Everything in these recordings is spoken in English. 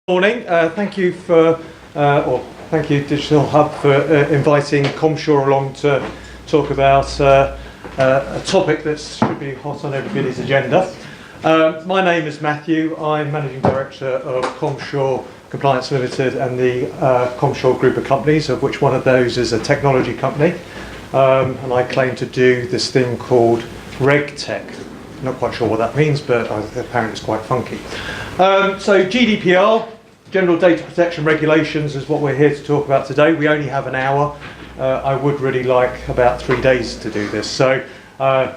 Morning. Thank you thank you Digital Hub for inviting Comsure along to talk about a topic that should be hot on everybody's agenda. My name is Mathew. I'm Managing Director of Comsure Compliance Limited and the Comsure group of companies, of which one of those is a technology company. And I claim to do this thing called regtech. Not quite sure what that means, but apparently it's quite funky. So GDPR, General Data Protection Regulations, is what we're here to talk about today. We only have an hour. I would really like about 3 days to do this. So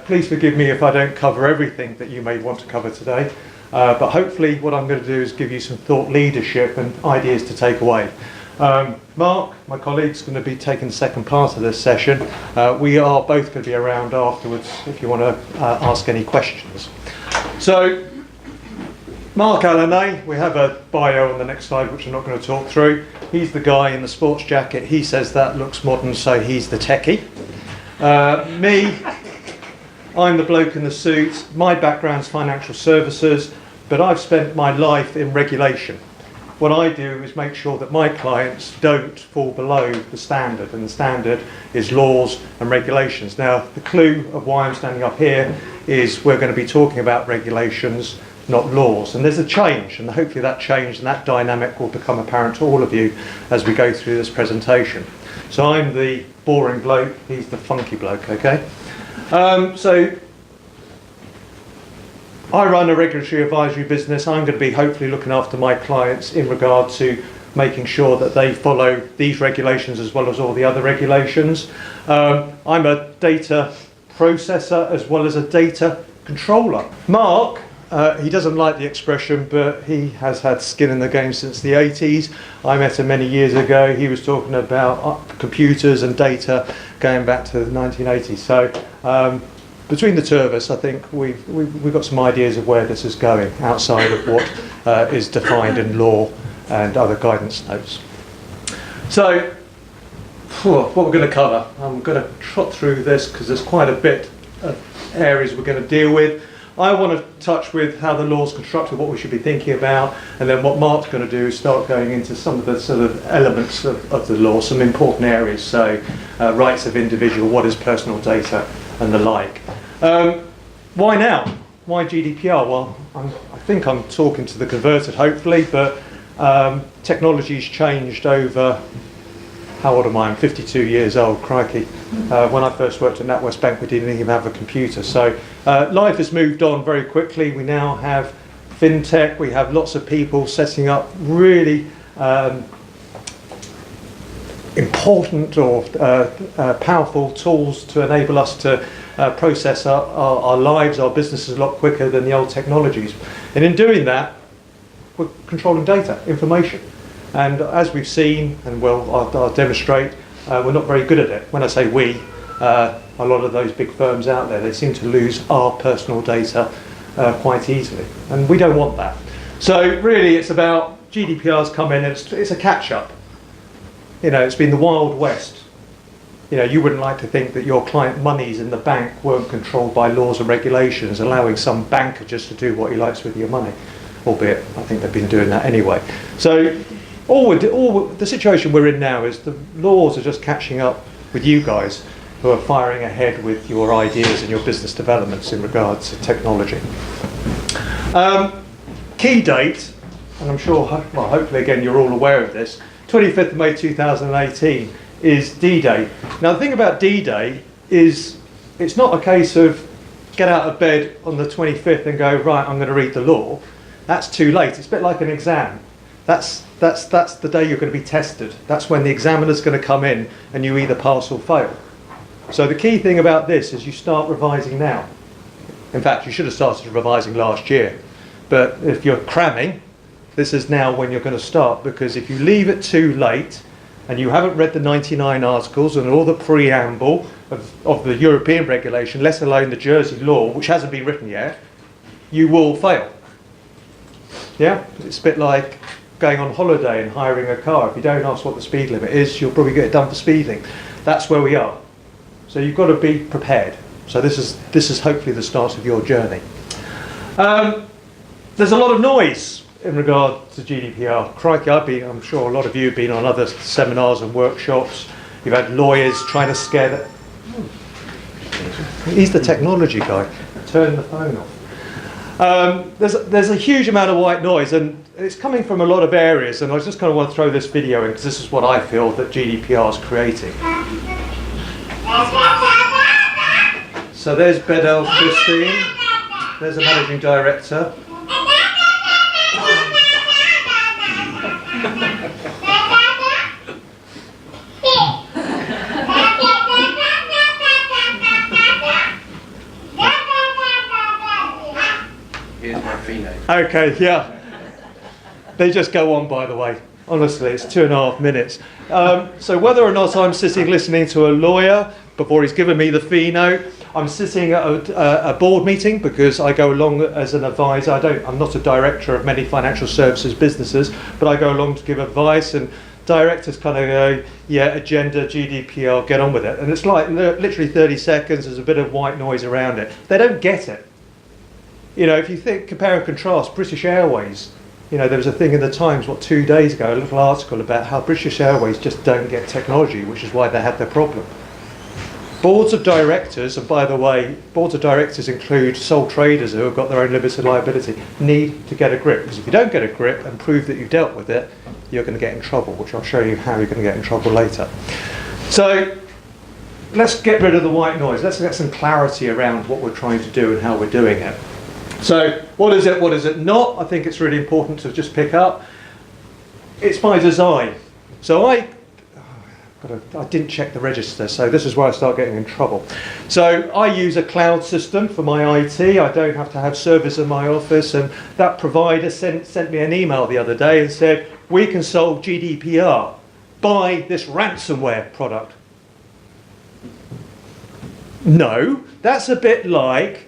please forgive me if I don't cover everything that you may want to cover today. But hopefully what I'm going to do is give you some thought leadership and ideas to take away. Mark, my colleague, is going to be taking the second part of this session. We are both going to be around afterwards if you want to ask any questions. So, Mark Allenet, we have a bio on the next slide which I'm not going to talk through. He's the guy in the sports jacket. He says that looks modern, so he's the techie. Me, I'm the bloke in the suit. My background's financial services, but I've spent my life in regulation. What I do is make sure that my clients don't fall below the standard, and the standard is laws and regulations. Now, the clue of why I'm standing up here is we're going to be talking about regulations, not laws. And there's a change, and hopefully that change and that dynamic will become apparent to all of you as we go through this presentation. So I'm the boring bloke, he's the funky bloke, okay? So I run a regulatory advisory business. I'm going to be hopefully looking after my clients in regard to making sure that they follow these regulations as well as all the other regulations. I'm a data processor as well as a data controller. Mark, he doesn't like the expression, but he has had skin in the game since the 80s. I met him many years ago. He was talking about computers and data going back to the 1980s. So between the two of us, I think we've got some ideas of where this is going outside of what is defined in law and other guidance notes. So, what we're going to cover, I'm going to trot through this because there's quite a bit of areas we're going to deal with. I want to touch with how the law is constructed, what we should be thinking about, and then what Mark's going to do is start going into some of the sort of elements of the law, some important areas, so rights of individual, what is personal data, and the like. Why now? Why GDPR? Well, I think I'm talking to the converted, hopefully, but technology's changed over, how old am I? I'm 52 years old, crikey. When I first worked at NatWest Bank, we didn't even have a computer. So life has moved on very quickly. We now have fintech. We have lots of people setting up really important or powerful tools to enable us to process our lives, our businesses a lot quicker than the old technologies. And in doing that, we're controlling data, information. And as we've seen, and I'll demonstrate, we're not very good at it. When I say we, a lot of those big firms out there, they seem to lose our personal data quite easily. And we don't want that. So really it's about GDPR's come in, and it's a catch-up. You know, it's been the Wild West. You know, you wouldn't like to think that your client monies in the bank weren't controlled by laws and regulations, allowing some banker just to do what he likes with your money. Albeit, I think they've been doing that anyway. So the situation we're in now is the laws are just catching up with you guys who are firing ahead with your ideas and your business developments in regards to technology. Key date, and I'm sure, well, hopefully again you're all aware of this, 25th of May 2018 is D-Day. Now the thing about D-Day is it's not a case of get out of bed on the 25th and go, right, I'm going to read the law. That's too late. It's a bit like an exam. That's the day you're going to be tested. That's when the examiner's going to come in and you either pass or fail. So the key thing about this is you start revising now. In fact, you should have started revising last year. But if you're cramming, this is now when you're going to start, because if you leave it too late and you haven't read the 99 articles and all the preamble of the European regulation, let alone the Jersey law, which hasn't been written yet, you will fail. Yeah? It's a bit like going on holiday and hiring a car. If you don't ask what the speed limit is, you'll probably get it done for speeding. That's where we are. So you've got to be prepared. So this is hopefully the start of your journey. There's a lot of noise in regard to GDPR, crikey, I'm sure a lot of you have been on other seminars and workshops. You've had lawyers trying to scare that. He's the technology guy. Turn the phone off. There's a huge amount of white noise, and it's coming from a lot of areas, and I just kind of want to throw this video in because this is what I feel that GDPR is creating. So there's Bedell Christine, there's a managing director. Here's my fee note. Okay, yeah. They just go on, by the way. Honestly, it's 2.5 minutes. So whether or not I'm sitting listening to a lawyer before he's given me the fee note, I'm sitting at a board meeting because I go along as an advisor. I'm not a director of many financial services businesses, but I go along to give advice, and directors kind of go, yeah, agenda, GDPR, get on with it. And it's like literally 30 seconds, there's a bit of white noise around it. They don't get it. You know, if you think, compare and contrast, British Airways, you know, there was a thing in the Times, 2 days ago, a little article about how British Airways just don't get technology, which is why they had their problem. Boards of directors, and by the way, boards of directors include sole traders who have got their own limited liability, need to get a grip. Because if you don't get a grip and prove that you've dealt with it, you're going to get in trouble, which I'll show you how you're going to get in trouble later. So let's get rid of the white noise. Let's get some clarity around what we're trying to do and how we're doing it. So what is it, what is it not? I think it's really important to just pick up. It's by design. So I didn't check the register, so this is where I start getting in trouble. So I use a cloud system for my IT. I don't have to have servers in my office, and that provider sent me an email the other day and said, we can solve GDPR. Buy this ransomware product. No, that's a bit like,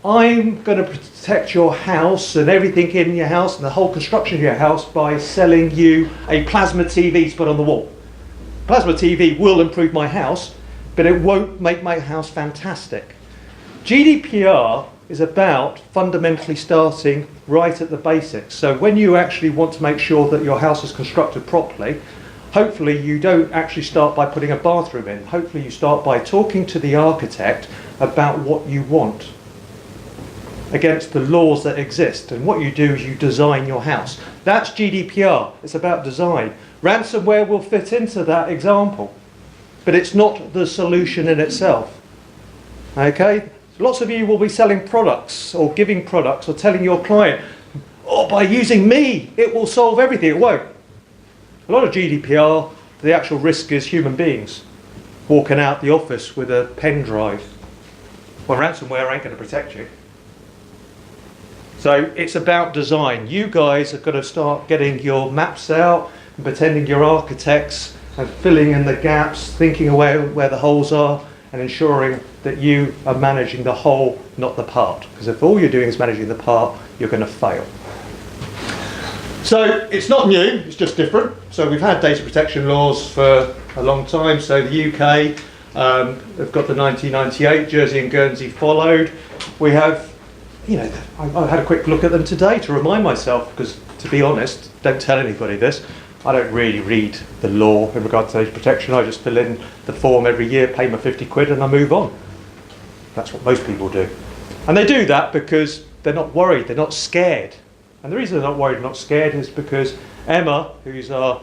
I'm going to protect your house and everything in your house and the whole construction of your house by selling you a plasma TV to put on the wall. Plasma TV will improve my house, but it won't make my house fantastic. GDPR is about fundamentally starting right at the basics. So when you actually want to make sure that your house is constructed properly, hopefully you don't actually start by putting a bathroom in. Hopefully you start by talking to the architect about what you want against the laws that exist. And what you do is you design your house. That's GDPR. It's about design. Ransomware will fit into that example, but it's not the solution in itself. Okay? Lots of you will be selling products or giving products or telling your client, oh, by using me, it will solve everything. It won't. A lot of GDPR, the actual risk is human beings walking out the office with a pen drive. Well, ransomware ain't going to protect you. So it's about design. You guys have got to start getting your maps out and pretending you're architects and filling in the gaps, thinking away where the holes are, and ensuring that you are managing the whole, not the part. Because if all you're doing is managing the part, you're going to fail. So it's not new, it's just different. So we've had data protection laws for a long time. So the UK, they've got the 1998, Jersey and Guernsey followed. We have, you know, I had a quick look at them today to remind myself, because to be honest, don't tell anybody this, I don't really read the law in regard to data protection. I just fill in the form every year, pay my 50 quid and I move on. That's what most people do. And they do that because they're not worried, they're not scared. And the reason they're not worried, not scared, is because Emma, who's our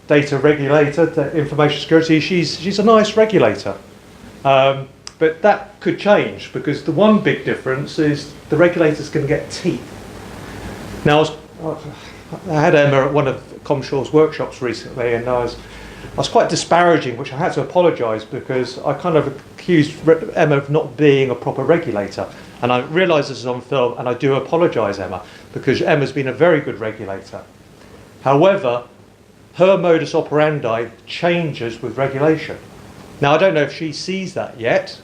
data regulator, information security, she's a nice regulator. But that could change, because the one big difference is the regulator's going to get teeth. Now, I had Emma at one of Comsure's workshops recently, and I was quite disparaging, which I had to apologise, because I kind of accused Emma of not being a proper regulator. And I realise this is on film, and I do apologise, Emma, because Emma's been a very good regulator. However, her modus operandi changes with regulation. Now, I don't know if she sees that yet,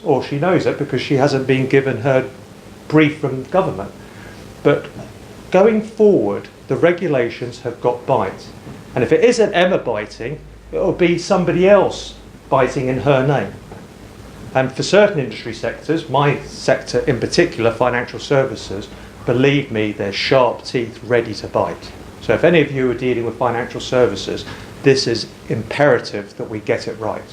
or she knows it, because she hasn't been given her brief from government. But going forward, the regulations have got bite. And if it isn't Emma biting, it will be somebody else biting in her name. And for certain industry sectors, my sector in particular, financial services, believe me, they're sharp teeth ready to bite. So if any of you are dealing with financial services, this is imperative that we get it right.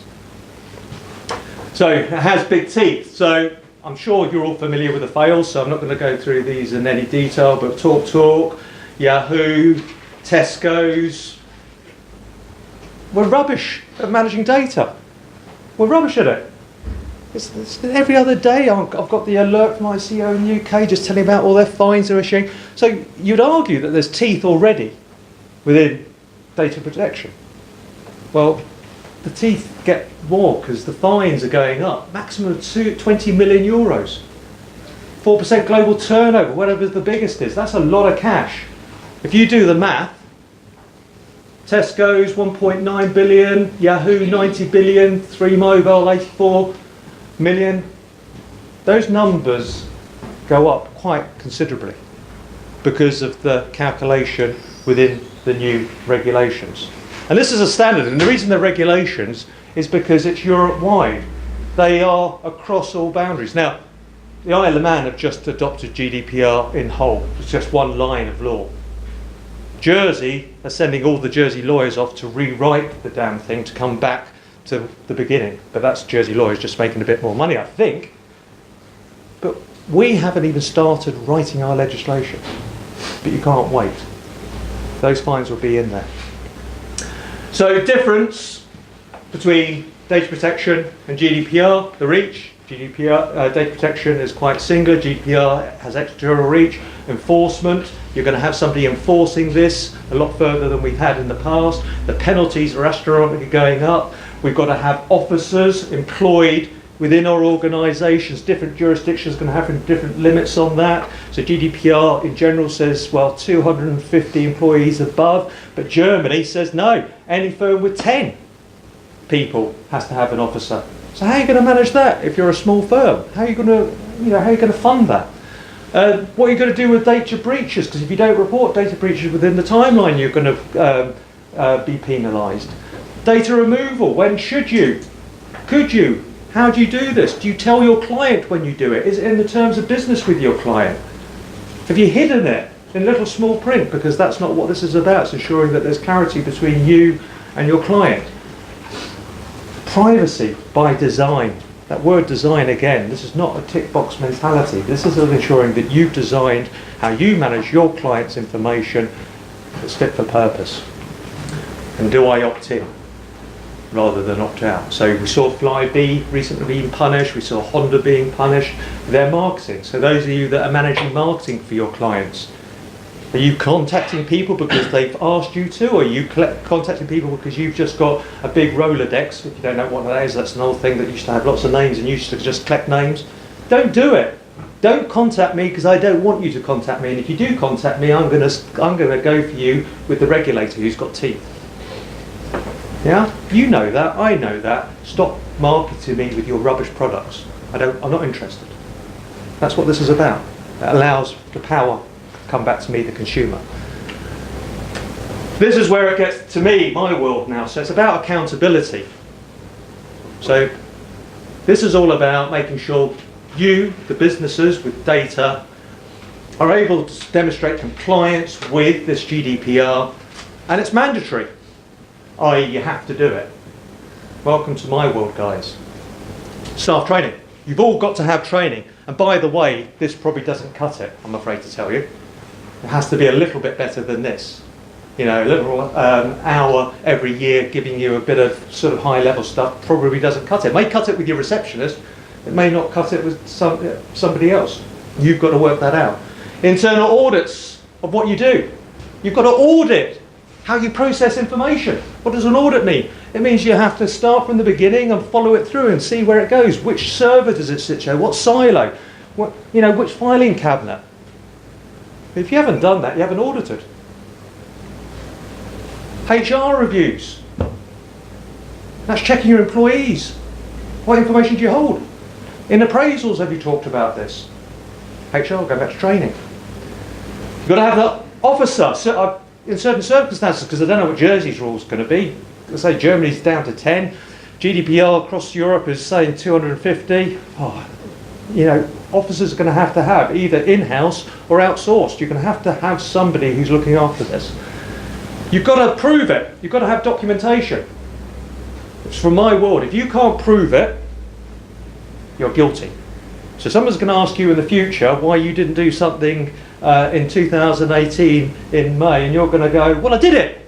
So it has big teeth. So I'm sure you're all familiar with the fails, so I'm not going to go through these in any detail, but TalkTalk, Yahoo, Tesco's, we're rubbish at managing data. We're rubbish at it. It's every other day I've got the alert from ICO in the UK just telling about all their fines they're issuing. So you'd argue that there's teeth already within data protection. Well, the teeth get more because the fines are going up. Maximum of 20 million euros. 4% global turnover, whatever the biggest is. That's a lot of cash. If you do the math, Tesco's 1.9 billion, Yahoo 90 billion, 3Mobile 84 million. Those numbers go up quite considerably because of the calculation within the new regulations. And this is a standard, and the reason they're regulations is because it's Europe-wide. They are across all boundaries. Now, the Isle of Man have just adopted GDPR in whole. It's just one line of law. Jersey are sending all the Jersey lawyers off to rewrite the damn thing to come back to the beginning. But that's Jersey lawyers just making a bit more money, I think. But we haven't even started writing our legislation. But you can't wait. Those fines will be in there. So difference between data protection and GDPR, the reach. GDPR, data protection is quite singular. GDPR has extraterritorial reach. Enforcement, you're going to have somebody enforcing this a lot further than we've had in the past. The penalties are astronomically going up. We've got to have officers employed within our organisations. Different jurisdictions are going to have different limits on that. So GDPR in general says, well, 250 employees above, but Germany says no, any firm with 10 people has to have an officer. So how are you going to manage that if you're a small firm? How are you going to, how are you going to fund that? What are you going to do with data breaches? Because if you don't report data breaches within the timeline, you're going to be penalised. Data removal, when should you? Could you? How do you do this? Do you tell your client when you do it? Is it in the terms of business with your client? Have you hidden it in little small print? Because that's not what this is about. It's ensuring that there's clarity between you and your client. Privacy by design. That word design again, this is not a tick box mentality. This is ensuring that you've designed how you manage your client's information that's fit for purpose. And do I opt in rather than opt out? So we saw Flybe recently being punished, we saw Honda being punished for their marketing. So those of you that are managing marketing for your clients, are you contacting people because they've asked you to, or are you contacting people because you've just got a big Rolodex? If you don't know what that is, that's an old thing that used to have lots of names and used to just collect names. Don't do it. Don't contact me because I don't want you to contact me. And if you do contact me, I'm going to go for you with the regulator who's got teeth. Yeah, you know that. I know that. Stop marketing me with your rubbish products. I'm not interested. That's what this is about. It allows the power come back to me, the consumer. This is where it gets to me, my world now. So it's about accountability. So this is all about making sure you, the businesses with data, are able to demonstrate compliance with this GDPR, and it's mandatory, i.e. you have to do it. Welcome to my world, guys. Staff training. You've all got to have training. And by the way, this probably doesn't cut it, I'm afraid to tell you. It has to be a little bit better than this. You know, a little hour every year giving you a bit of sort of high level stuff probably doesn't cut it. It may cut it with your receptionist, it may not cut it with somebody else. You've got to work that out. Internal audits of what you do. You've got to audit how you process information. What does an audit mean? It means you have to start from the beginning and follow it through and see where it goes. Which server does it sit on? What silo? What, which filing cabinet? If you haven't done that, you haven't audited. HR reviews. That's checking your employees. What information do you hold? In appraisals, have you talked about this? HR, go back to training. You've got to have the officer in certain circumstances, because I don't know what Jersey's rules are going to be. Let's say Germany's down to 10. GDPR across Europe is saying 250. officers are going to have either in-house or outsourced. You're going to have somebody who's looking after this. You've got to prove it. You've got to have documentation. It's from my word. If you can't prove it, you're guilty. So someone's going to ask you in the future why you didn't do something in 2018 in May, and you're going to go, well, I did it.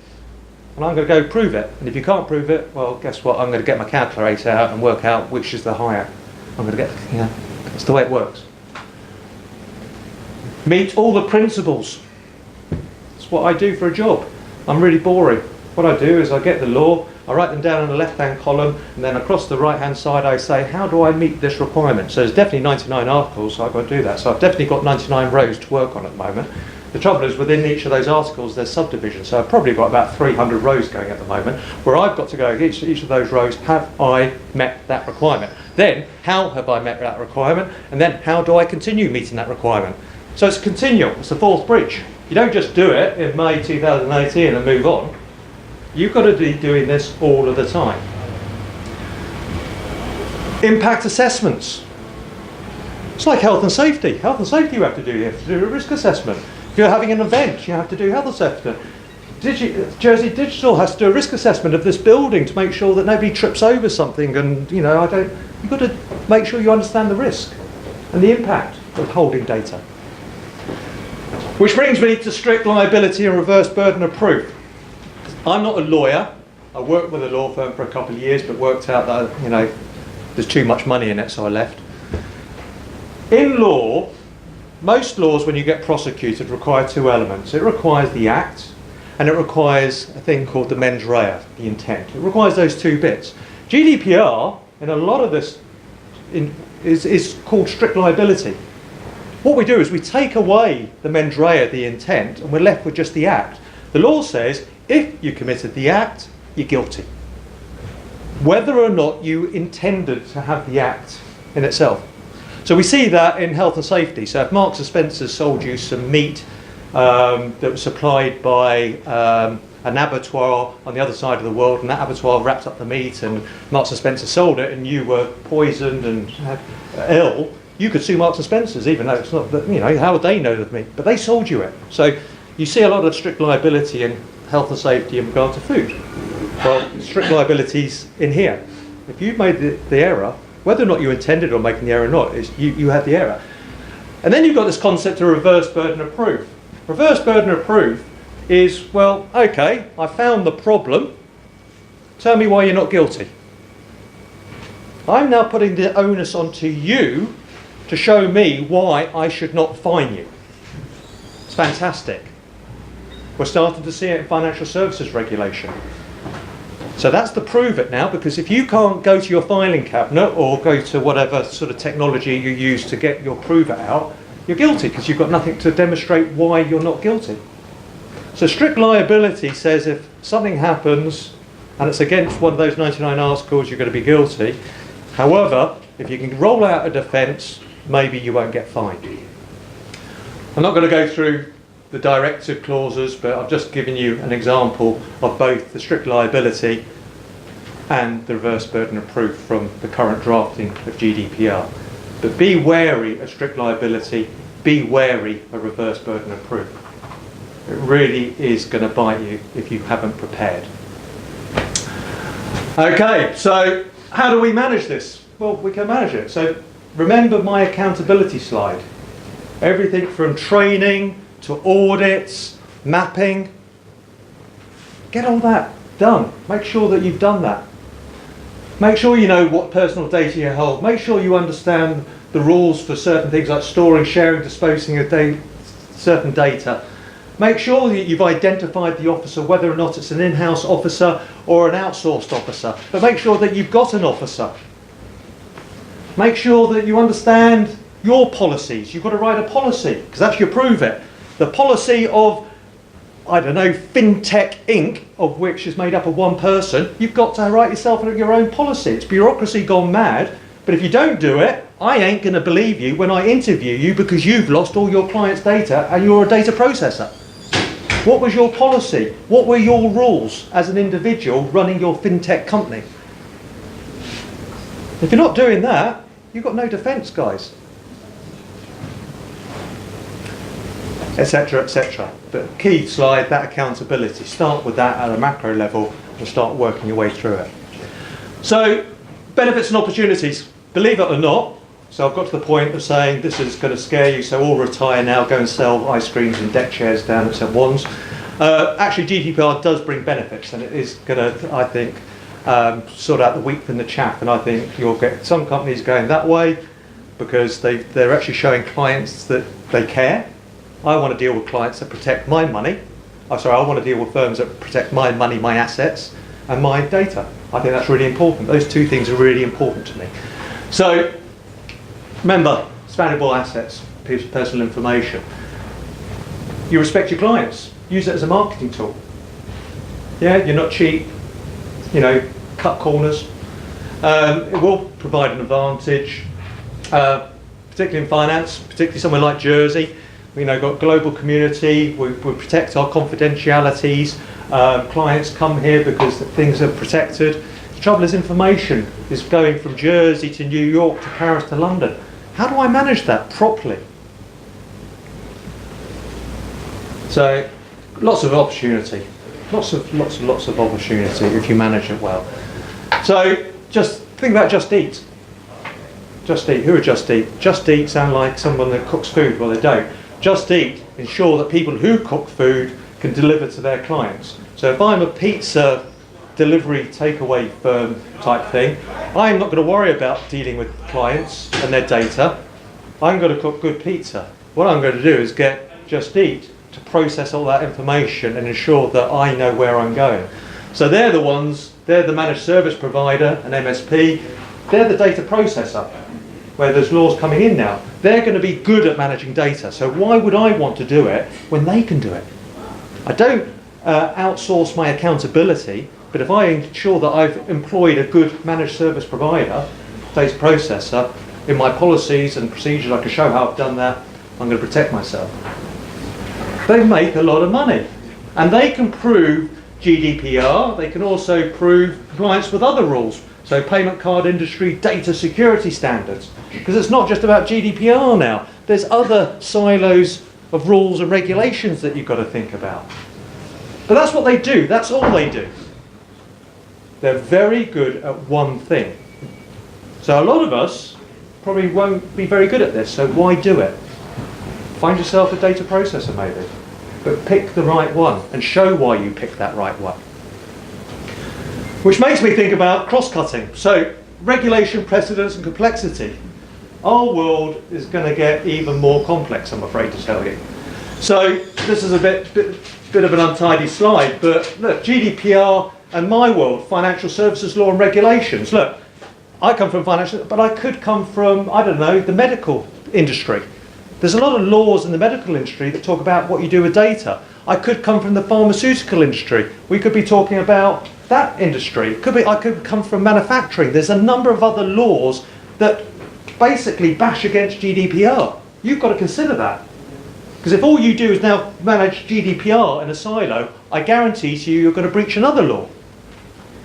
And I'm going to go prove it. And if you can't prove it, well, guess what? I'm going to get my calculator out and work out which is the higher. I'm going to get, that's the way it works. Meet all the principles. That's what I do for a job. I'm really boring. What I do is I get the law, I write them down in the left-hand column, and then across the right-hand side I say, how do I meet this requirement? So there's definitely 99 articles, so I've got to do that. So I've definitely got 99 rows to work on at the moment. The trouble is, within each of those articles there's subdivisions, so I've probably got about 300 rows going at the moment, where I've got to go each of those rows, have I met that requirement? Then, how have I met that requirement? And then, how do I continue meeting that requirement? So it's continual, it's the fourth bridge. You don't just do it in May 2018 and move on. You've got to be doing this all of the time. Impact assessments. It's like health and safety. Health and safety you have to do. You have to do a risk assessment. If you're having an event, you have to do health assessment. Jersey Digital has to do a risk assessment of this building to make sure that nobody trips over something, and you've got to make sure you understand the risk and the impact of holding data. Which brings me to strict liability and reverse burden of proof. I'm not a lawyer. I worked with a law firm for a couple of years, but worked out that there's too much money in it, so I left. In law, most laws, when you get prosecuted, require two elements. It requires the act, and it requires a thing called the mens rea, the intent. It requires those two bits. GDPR, in a lot of this, is called strict liability. What we do is we take away the mens rea, the intent, and we're left with just the act. The law says, if you committed the act, you're guilty. Whether or not you intended to have the act in itself. So we see that in health and safety. So if Marks and Spencer sold you some meat that was supplied by an abattoir on the other side of the world, and that abattoir wrapped up the meat, and Marks and Spencer sold it, and you were poisoned and ill, you could sue Marks and Spencer's, even though it's not, how would they know the meat? But they sold you it. So you see a lot of strict liability in health and safety in regard to food. Well, strict liabilities in here. If you've made the error, whether or not you intended on making the error or not, you had the error. And then you've got this concept of reverse burden of proof. Reverse burden of proof is, well, okay, I found the problem. Tell me why you're not guilty. I'm now putting the onus onto you to show me why I should not fine you. It's fantastic. We're starting to see it in financial services regulation. So that's the prove it now, because if you can't go to your filing cabinet or go to whatever sort of technology you use to get your prove it out, you're guilty because you've got nothing to demonstrate why you're not guilty. So strict liability says if something happens and it's against one of those 99 articles, you're going to be guilty. However, if you can roll out a defence, maybe you won't get fined. I'm not going to go through the directive clauses, but I've just given you an example of both the strict liability and the reverse burden of proof from the current drafting of GDPR. But be wary of strict liability, be wary of reverse burden of proof. It really is going to bite you if you haven't prepared. Okay, so how do we manage this? Well, we can manage it. So remember my accountability slide. Everything from training to audits, mapping. Get all that done. Make sure that you've done that. Make sure you know what personal data you hold. Make sure you understand the rules for certain things like storing, sharing, disposing of certain data. Make sure that you've identified the officer, whether or not it's an in-house officer or an outsourced officer. But make sure that you've got an officer. Make sure that you understand your policies. You've got to write a policy, because that's your prove it. The policy of, I don't know, fintech Inc., of which is made up of one person, you've got to write yourself your own policy. It's bureaucracy gone mad, but if you don't do it, I ain't going to believe you when I interview you because you've lost all your clients' data and you're a data processor. What was your policy? What were your rules as an individual running your fintech company? If you're not doing that, you've got no defence, guys. etc., etc. But key slide, that accountability. Start with that at a macro level and start working your way through it. So, benefits and opportunities. Believe it or not, so I've got to the point of saying this is going to scare you, so all retire now, go and sell ice creams and deck chairs down at St. Wands. Actually, GDPR does bring benefits, and it is going to, I think, sort out the wheat from the chaff, and I think you'll get some companies going that way because they're actually showing clients that they care. I want to deal with clients that protect my money. I want to deal with firms that protect my money, my assets, and my data. I think that's really important. Those two things are really important to me. So, remember, it's valuable assets, personal information. You respect your clients. Use it as a marketing tool. Yeah, you're not cheap. You know, cut corners. It will provide an advantage, particularly in finance, particularly somewhere like Jersey. You know, got global community. We protect our confidentialities. Clients come here because things are protected. The trouble is, information is going from Jersey to New York to Paris to London. How do I manage that properly? So, lots of opportunity. Lots of opportunity if you manage it well. So, just think about Just Eat. Just Eat. Who are Just Eat? Just Eat sound like someone that cooks food. Well, they don't. Just Eat ensure that people who cook food can deliver to their clients. So if I'm a pizza delivery takeaway firm type thing, I'm not going to worry about dealing with clients and their data. I'm going to cook good pizza. What I'm going to do is get Just Eat to process all that information and ensure that I know where I'm going. So they're the ones, they're the managed service provider, an MSP, they're the data processor, where there's laws coming in now. They're going to be good at managing data, so why would I want to do it when they can do it? I don't outsource my accountability, but if I ensure that I've employed a good managed service provider, data processor, in my policies and procedures, I can show how I've done that, I'm going to protect myself. They make a lot of money, and they can prove GDPR, they can also prove compliance with other rules, so payment card industry, data security standards, because it's not just about GDPR now, there's other silos of rules and regulations that you've got to think about. But that's what they do, that's all they do. They're very good at one thing. So a lot of us probably won't be very good at this, so why do it? Find yourself a data processor maybe, but pick the right one and show why you picked that right one. Which makes me think about cross-cutting. So regulation, precedence and complexity. Our world is going to get even more complex, I'm afraid to tell you. So this is a bit of an untidy slide, but look, GDPR and my world, financial services law and regulations. Look, I come from financial, but I could come from, I don't know, the medical industry. There's a lot of laws in the medical industry that talk about what you do with data. I could come from the pharmaceutical industry. We could be talking about that industry. I could come from manufacturing. There's a number of other laws that basically bash against GDPR. You've got to consider that. Because if all you do is now manage GDPR in a silo, I guarantee to you you're going to breach another law.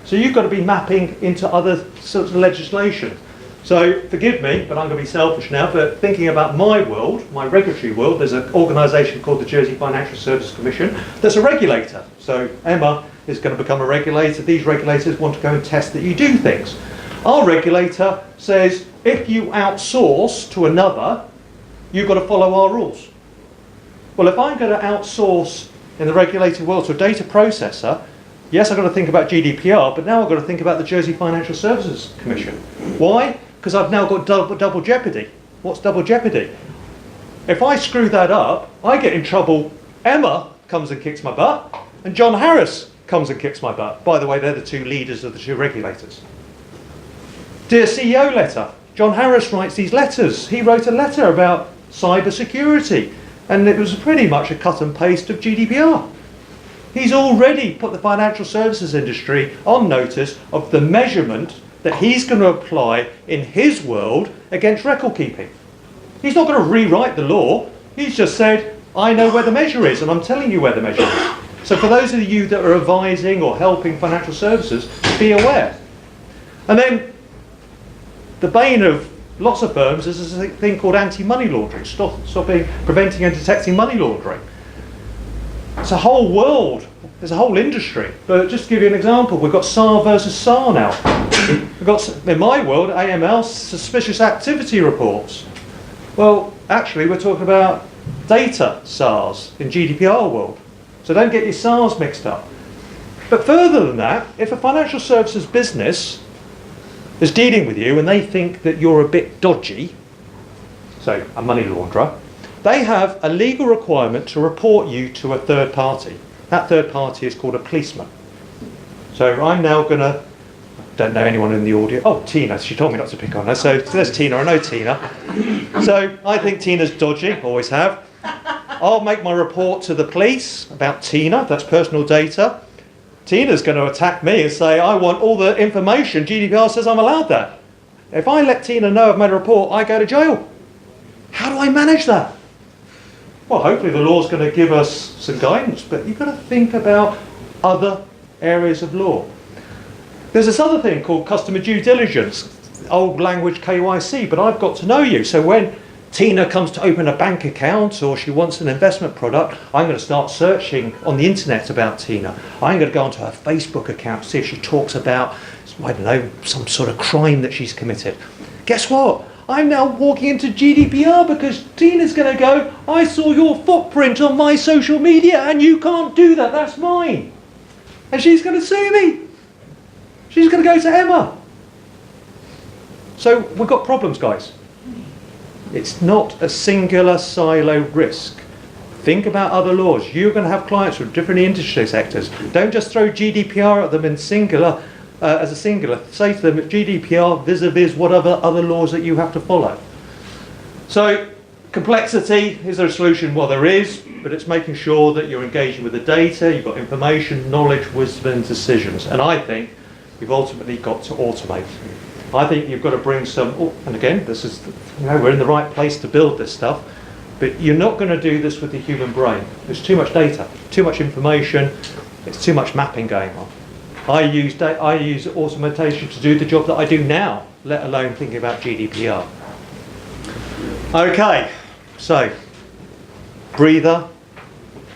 So you've got to be mapping into other sorts of legislation. So forgive me, but I'm going to be selfish now, but thinking about my world, my regulatory world, there's an organisation called the Jersey Financial Services Commission that's a regulator. So Emma is going to become a regulator. These regulators want to go and test that you do things. Our regulator says if you outsource to another, you've got to follow our rules. Well, if I'm going to outsource in the regulated world to a data processor, yes, I've got to think about GDPR, but now I've got to think about the Jersey Financial Services Commission. Why? Because I've now got double jeopardy. What's double jeopardy? If I screw that up, I get in trouble. Emma comes and kicks my butt, and John Harris comes and kicks my butt. By the way, they're the two leaders of the two regulators. Dear CEO letter. John Harris writes these letters. He wrote a letter about cyber security, and it was pretty much a cut and paste of GDPR. He's already put the financial services industry on notice of the measurement that he's going to apply in his world against record keeping. He's not going to rewrite the law. He's just said, I know where the measure is, and I'm telling you where the measure is. So for those of you that are advising or helping financial services, be aware. And then the bane of lots of firms, there's a thing called anti-money laundering, preventing and detecting money laundering. It's a whole world, there's a whole industry. But just to give you an example, we've got SAR versus SAR now. We've got, in my world, AML, suspicious activity reports. Well, actually, we're talking about data SARs in GDPR world. So don't get your SARs mixed up. But further than that, if a financial services business is dealing with you and they think that you're a bit dodgy, so a money launderer, they have a legal requirement to report you to a third party. That third party is called a policeman. So I'm now going to, don't know anyone in the audience. Oh, Tina, she told me not to pick on her. So there's Tina, I know Tina. So I think Tina's dodgy, always have. I'll make my report to the police about Tina, that's personal data. Tina's going to attack me and say, I want all the information, GDPR says I'm allowed that. If I let Tina know I've made a report, I go to jail. How do I manage that? Well, hopefully the law's going to give us some guidance, but you've got to think about other areas of law. There's this other thing called customer due diligence, old language KYC, but I've got to know you. So when Tina comes to open a bank account or she wants an investment product, I'm going to start searching on the internet about Tina. I'm going to go onto her Facebook account to see if she talks about, I don't know, some sort of crime that she's committed. Guess what? I'm now walking into GDPR because Tina's going to go, I saw your footprint on my social media and you can't do that, that's mine. And she's going to sue me. She's going to go to Emma. So we've got problems, guys. It's not a singular silo risk. Think about other laws. You're going to have clients from different industry sectors. Don't just throw GDPR at them in singular, as a singular. Say to them, GDPR vis-a-vis whatever other laws that you have to follow. So, complexity, is there a solution? Well, there is, but it's making sure that you're engaging with the data, you've got information, knowledge, wisdom, and decisions. And I think you've ultimately got to automate. I think you've got to bring some, and again, this is, we're in the right place to build this stuff, but you're not going to do this with the human brain. There's too much data, too much information, it's too much mapping going on. I use automation to do the job that I do now, let alone thinking about GDPR. Okay, so, breather.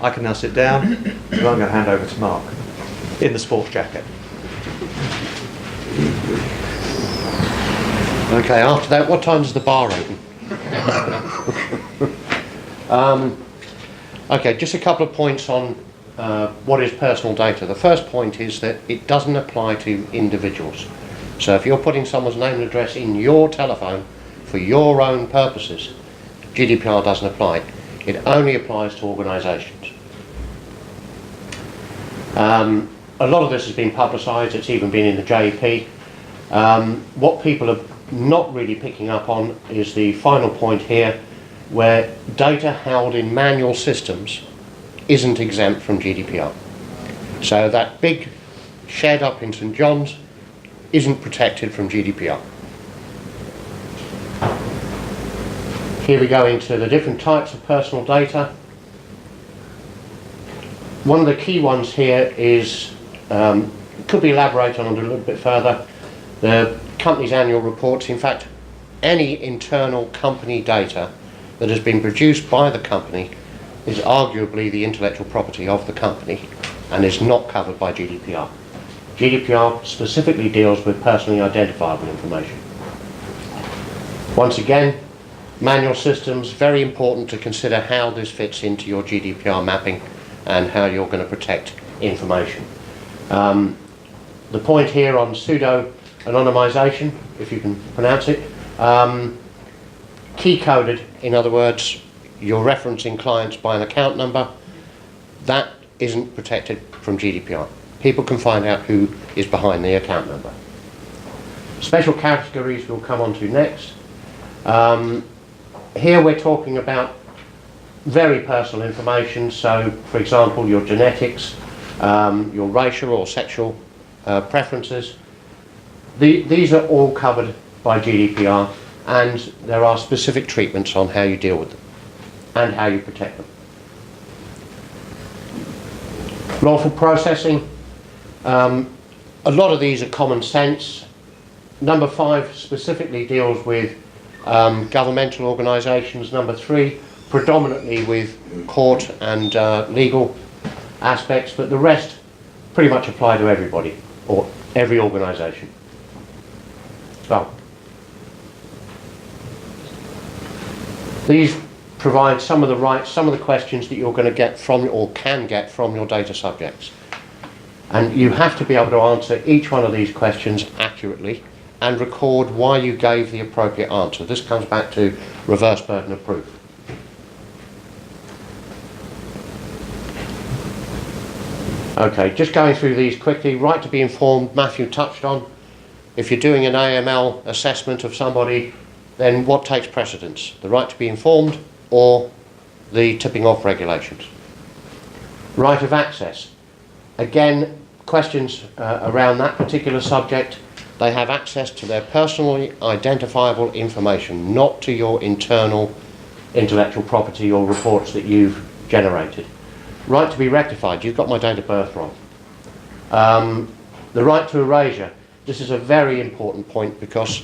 I can now sit down, and I'm going to hand over to Mark, in the sports jacket. Okay, after that, what time does the bar open? Okay, just a couple of points on what is personal data. The first point is that it doesn't apply to individuals. So if you're putting someone's name and address in your telephone for your own purposes, GDPR doesn't apply. It only applies to organisations. A lot of this has been publicised, it's even been in the JP. What people are not really picking up on is the final point here, where data held in manual systems isn't exempt from GDPR. So that big shed up in St John's isn't protected from GDPR. Here we go into the different types of personal data. One of the key ones here is, could be elaborated on a little bit further, the company's annual reports. In fact, any internal company data that has been produced by the company is arguably the intellectual property of the company and is not covered by GDPR. GDPR specifically deals with personally identifiable information. Once again, manual systems, very important to consider how this fits into your GDPR mapping and how you're going to protect information. The point here on pseudo anonymisation, if you can pronounce it, key coded, in other words, you're referencing clients by an account number, that isn't protected from GDPR. People can find out who is behind the account number. Special categories we'll come on to next. Here we're talking about very personal information, so for example your genetics, your racial or sexual preferences. These are all covered by GDPR, and there are specific treatments on how you deal with them and how you protect them. Lawful processing. A lot of these are common sense. Number 5 specifically deals with governmental organisations, number 3, predominantly with court and legal aspects, but the rest pretty much apply to everybody or every organisation. Well, these provide some of the rights, some of the questions that you're going to get from or can get from your data subjects. And you have to be able to answer each one of these questions accurately and record why you gave the appropriate answer. This comes back to reverse burden of proof. Okay, just going through these quickly. Right to be informed, Mathew touched on. If you're doing an AML assessment of somebody, then what takes precedence? The right to be informed or the tipping off regulations? Right of access. Again, questions around that particular subject. They have access to their personally identifiable information, not to your internal intellectual property or reports that you've generated. Right to be rectified. You've got my date of birth wrong. The right to erasure. This is a very important point because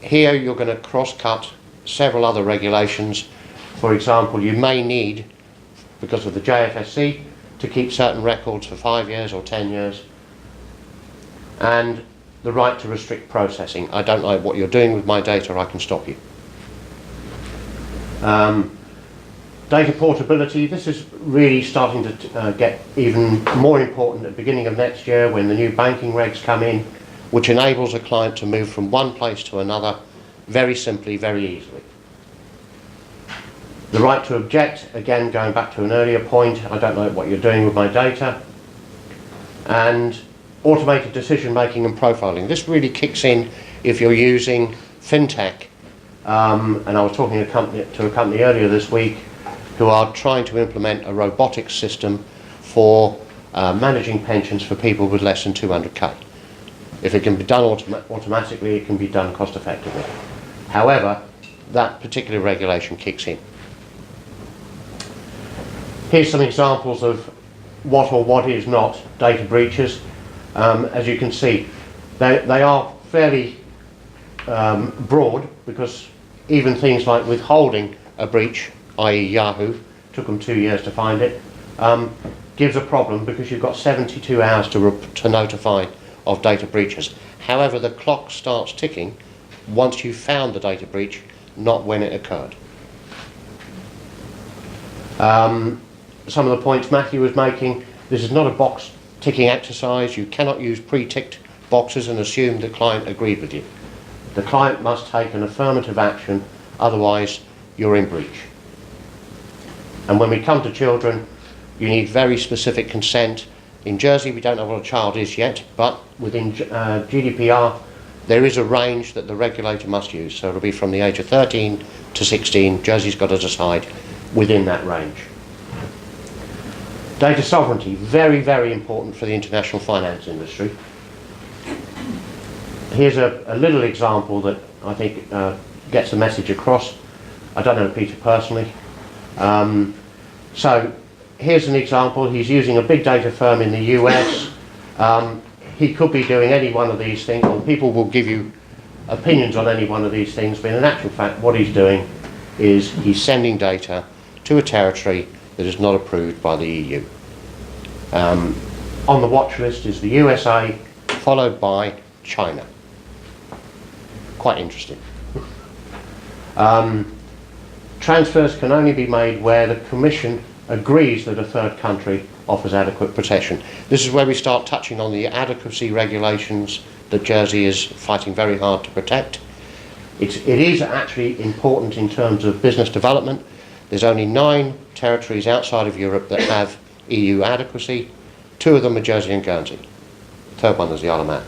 here you're going to cross-cut several other regulations. For example, you may need, because of the JFSC, to keep certain records for 5 years or 10 years. And the right to restrict processing. I don't know what you're doing with my data, I can stop you. Data portability, this is really starting to get even more important at the beginning of next year when the new banking regs come in, which enables a client to move from one place to another very simply, very easily. The right to object, again going back to an earlier point, I don't know what you're doing with my data. And automated decision making and profiling. This really kicks in if you're using fintech. And I was talking to a company earlier this week who are trying to implement a robotics system for managing pensions for people with less than 200k. If it can be done automatically, it can be done cost effectively. However, that particular regulation kicks in. Here's some examples of what or what is not data breaches. As you can see, they are fairly broad because even things like withholding a breach, i.e. Yahoo, took them 2 years to find it, gives a problem because you've got 72 hours to notify of data breaches. However, the clock starts ticking once you've found the data breach, not when it occurred. Some of the points Mathew was making, this is not a box ticking exercise. You cannot use pre-ticked boxes and assume the client agreed with you. The client must take an affirmative action, otherwise you're in breach. And when we come to children, you need very specific consent. In Jersey, we don't know what a child is yet, but within GDPR, there is a range that the regulator must use. So it'll be from the age of 13 to 16. Jersey's got to decide within that range. Data sovereignty, very, very important for the international finance industry. Here's a little example that I think gets the message across. I don't know Peter personally. So here's an example. He's using a big data firm in the US. He could be doing any one of these things, or people will give you opinions on any one of these things, but in actual fact what he's doing is he's sending data to a territory that is not approved by the EU. On the watch list is the USA, followed by China. Quite interesting. Transfers can only be made where the Commission agrees that a third country offers adequate protection. This is where we start touching on the adequacy regulations that Jersey is fighting very hard to protect. It is actually important in terms of business development. There's only 9 territories outside of Europe that have EU adequacy. 2 of them are Jersey and Guernsey. The third one is the Allenet.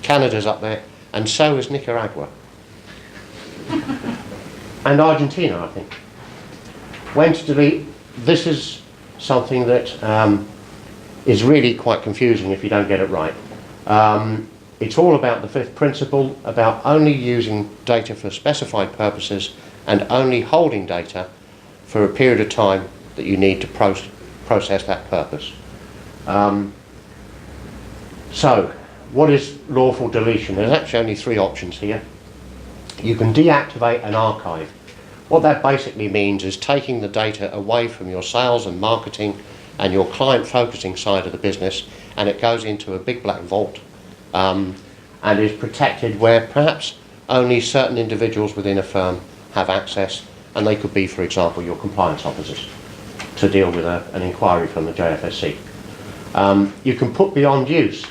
Canada's up there, and so is Nicaragua. And Argentina, I think. When to delete, this is something that is really quite confusing if you don't get it right. It's all about the 5th principle, about only using data for specified purposes and only holding data for a period of time that you need to process that purpose. So, what is lawful deletion? There's actually only 3 options here. You can deactivate an archive. What that basically means is taking the data away from your sales and marketing and your client focusing side of the business, and it goes into a big black vault and is protected where perhaps only certain individuals within a firm have access, and they could be, for example, your compliance officers to deal with an inquiry from the JFSC. You can put beyond use,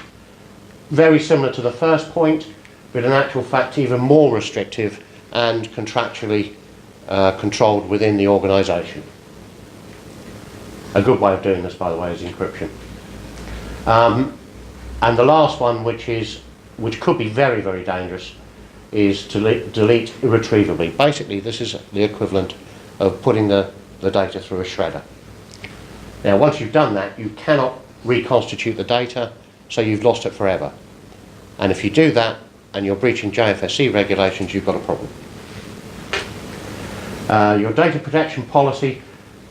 very similar to the first point, but in actual fact even more restrictive and contractually controlled within the organisation. A good way of doing this, by the way, is encryption. And the last one, which could be very, very dangerous, is to delete irretrievably. Basically, this is the equivalent of putting the data through a shredder. Now, once you've done that, you cannot reconstitute the data, so you've lost it forever. And if you do that, and you're breaching JFSC regulations, you've got a problem. Your data protection policy,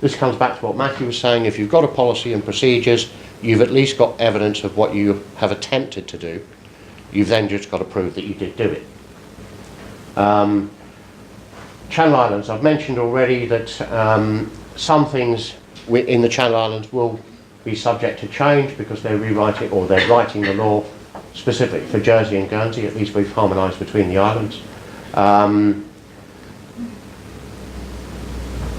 this comes back to what Mathew was saying. If you've got a policy and procedures, you've at least got evidence of what you have attempted to do. You've then just got to prove that you did do it. Channel Islands, I've mentioned already that some things in the Channel Islands will be subject to change because they're rewriting, or they're writing the law specific for Jersey and Guernsey. At least we've harmonised between the islands.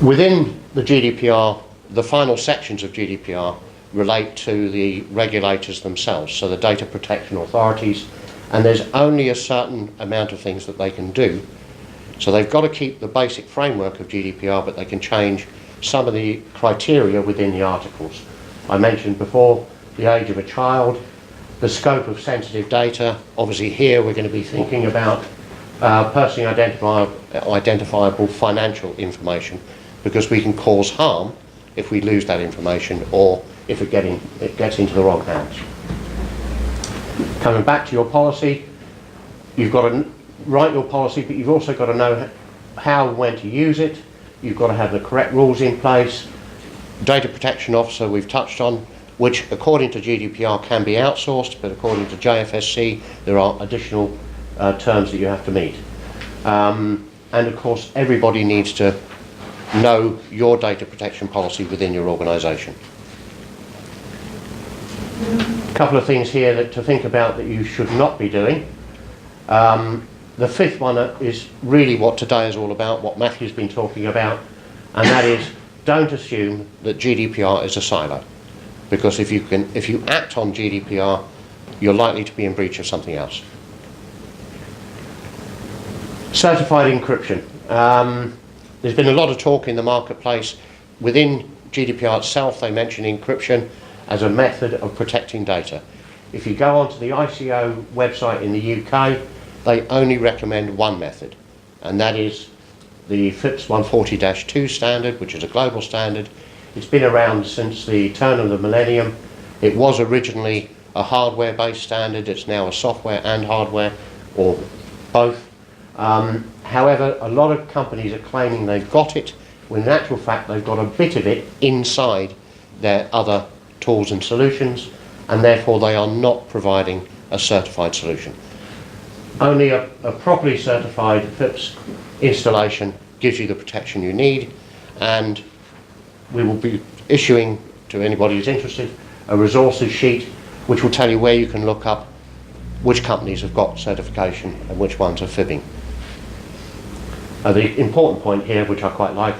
Within the GDPR, the final sections of GDPR relate to the regulators themselves, so the data protection authorities, and there's only a certain amount of things that they can do. So they've got to keep the basic framework of GDPR, but they can change some of the criteria within the articles. I mentioned before the age of a child, the scope of sensitive data. Obviously here we're going to be thinking about personally identifiable financial information, because we can cause harm if we lose that information or if it gets into the wrong hands. Coming back to your policy, you've got to write your policy, but you've also got to know how and when to use it. You've got to have the correct rules in place. Data protection officer we've touched on, which according to GDPR can be outsourced, but according to JFSC there are additional terms that you have to meet. And of course everybody needs to know your data protection policy within your organisation. A couple of things here to think about that you should not be doing. The fifth one is really what today is all about, what Mathew's been talking about, and that is don't assume that GDPR is a silo, because if you act on GDPR, you're likely to be in breach of something else. Certified encryption. There's been a lot of talk in the marketplace. Within GDPR itself, they mention encryption as a method of protecting data. If you go onto the ICO website in the UK, they only recommend one method, and that is the FIPS 140-2 standard, which is a global standard. It's been around since the turn of the millennium. It was originally a hardware-based standard. It's now a software and hardware, or both. However, a lot of companies are claiming they've got it, when in actual fact they've got a bit of it inside their other tools and solutions, and therefore they are not providing a certified solution. Only a properly certified FIPS installation gives you the protection you need, and we will be issuing, to anybody who's interested, a resources sheet which will tell you where you can look up which companies have got certification and which ones are fibbing. The important point here, which I quite like,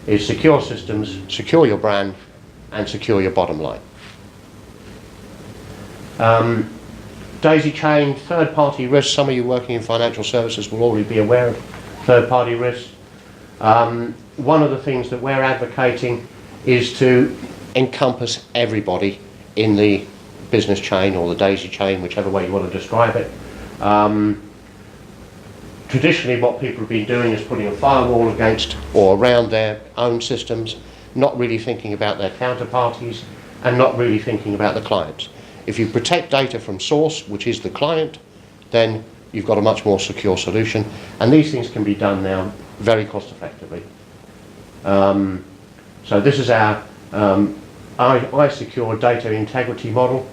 is secure systems, secure your brand, and secure your bottom line. Daisy chain, third-party risks. Some of you working in financial services will already be aware of third-party risks. One of the things that we're advocating is to encompass everybody in the business chain, or the daisy chain, whichever way you want to describe it. Traditionally what people have been doing is putting a firewall against or around their own systems, not really thinking about their counterparties and not really thinking about the clients. If you protect data from source, which is the client, then you've got a much more secure solution, and these things can be done now very cost effectively. So this is our iSecure data integrity model.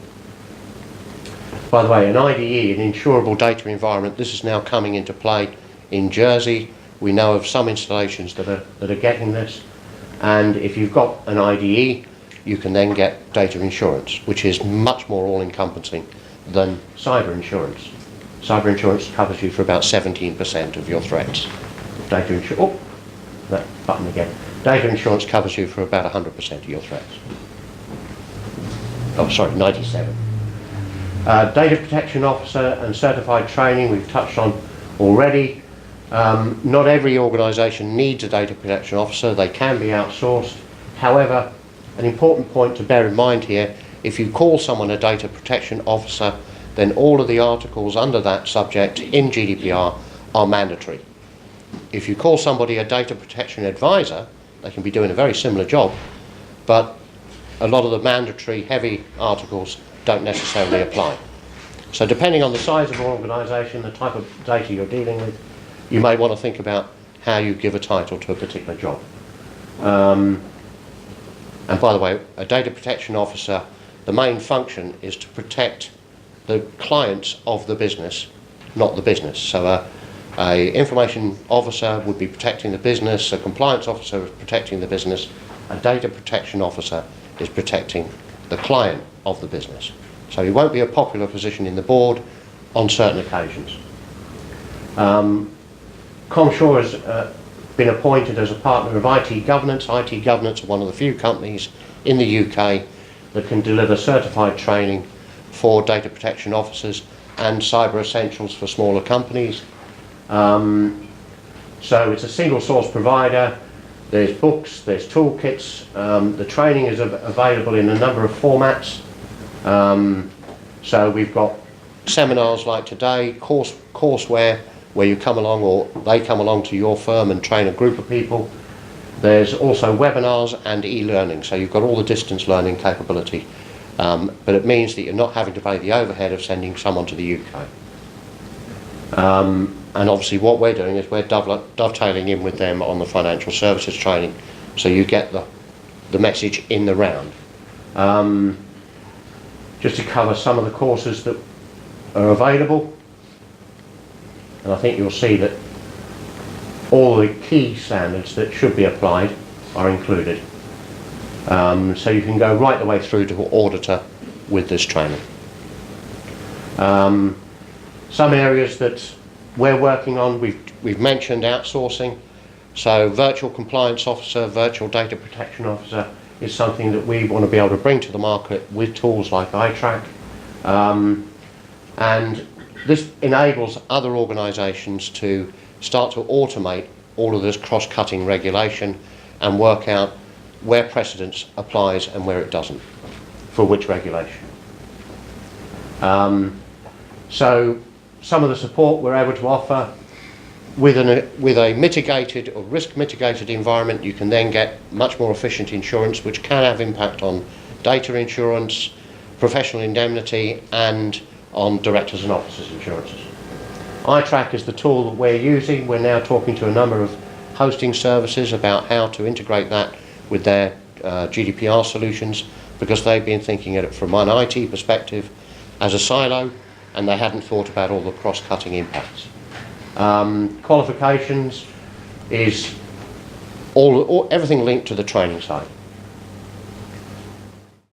By the way, an IDE, an insurable data environment, this is now coming into play in Jersey. We know of some installations that are getting this, and if you've got an IDE, you can then get data insurance, which is much more all-encompassing than cyber insurance. Cyber insurance covers you for about 17% of your threats. Data insurance, oh, that button again. Data insurance covers you for about 100% of your threats. Oh, sorry, 97. Data protection officer and certified training we've touched on already. Not every organisation needs a data protection officer. They can be outsourced. However, an important point to bear in mind here, if you call someone a data protection officer, then all of the articles under that subject in GDPR are mandatory. If you call somebody a data protection advisor, they can be doing a very similar job, but a lot of the mandatory heavy articles don't necessarily apply. So depending on the size of your organisation, the type of data you're dealing with, you may want to think about how you give a title to a particular job. And by the way, a data protection officer, the main function is to protect the clients of the business, not the business. So a information officer would be protecting the business, a compliance officer is protecting the business, a data protection officer is protecting the client of the business. So it won't be a popular position in the board on certain occasions. Comsure has been appointed as a partner of IT Governance. IT Governance are one of the few companies in the UK that can deliver certified training for data protection officers and cyber essentials for smaller companies. So it's a single source provider. There's books, there's toolkits. The training is available in a number of formats. So we've got seminars like today, courseware, where you come along or they come along to your firm and train a group of people. There's also webinars and e-learning, so you've got all the distance learning capability, but it means that you're not having to pay the overhead of sending someone to the UK. And obviously what we're doing is we're dovetailing in with them on the financial services training, so you get the message in the round. Just to cover some of the courses that are available, and I think you'll see that all the key standards that should be applied are included. So you can go right the way through to auditor with this training. Some areas that we're working on, we've mentioned outsourcing. So virtual compliance officer, virtual data protection officer is something that we want to be able to bring to the market with tools like iTrack. And this enables other organisations to start to automate all of this cross-cutting regulation and work out where precedence applies and where it doesn't, for which regulation. So some of the support we're able to offer with a mitigated or risk mitigated environment, you can then get much more efficient insurance, which can have impact on data insurance, professional indemnity, and on directors and officers insurances. iTrack is the tool that we're using. We're now talking to a number of hosting services about how to integrate that with their GDPR solutions, because they've been thinking at it from an IT perspective as a silo, and they hadn't thought about all the cross-cutting impacts. Qualifications is everything linked to the training side.